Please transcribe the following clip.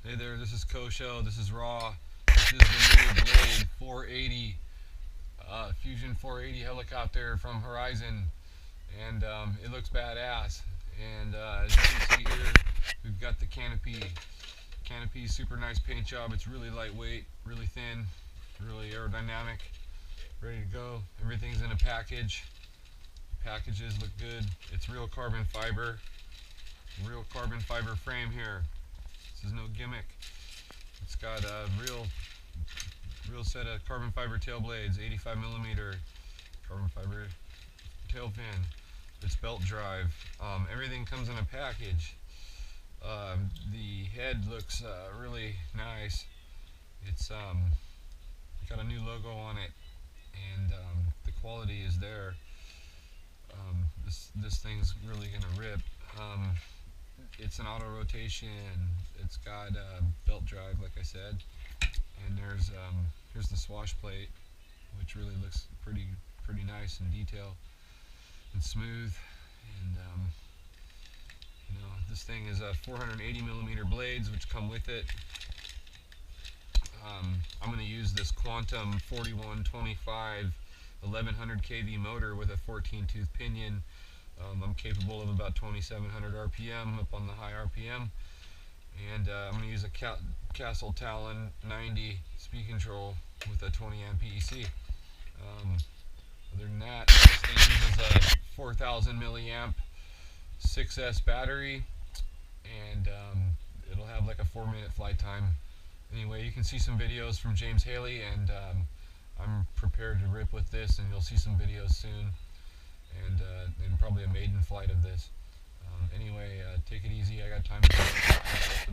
Hey there, this is Kosho. This is Raw. This is the new Blade 480 Fusion 480 helicopter from Horizon, and it looks badass. And as you can see here, we've got the canopy. Canopy, super nice paint job. It's really lightweight, really thin, really aerodynamic. Ready to go. Everything's in a package. Packages look good. It's real carbon fiber. Real carbon fiber frame here. This is no gimmick. It's got a real set of carbon fiber tail blades, 85 millimeter carbon fiber tail fin. It's belt drive. Everything comes in a package. The head looks really nice. It's got a new logo on it, and the quality is there. This thing's really gonna rip. It's an auto rotation. It's got belt drive, like I said, and here's the swash plate, which really looks pretty nice in detail and smooth. And this thing is 480 millimeter blades, which come with it. I'm going to use this Quantum 4125 1100 kV motor with a 14 tooth pinion. I'm capable of about 2700 RPM up on the high RPM, and I'm going to use a Castle Talon 90 speed control with a 20 amp PEC. Other than that, this thing uses a 4000 milliamp 6S battery, and it'll have like a 4-minute flight time. Anyway, you can see some videos from James Haley, and I'm prepared to rip with this, and you'll see some videos soon, and probably a maiden flight of this. Anyway, take it easy. I got time to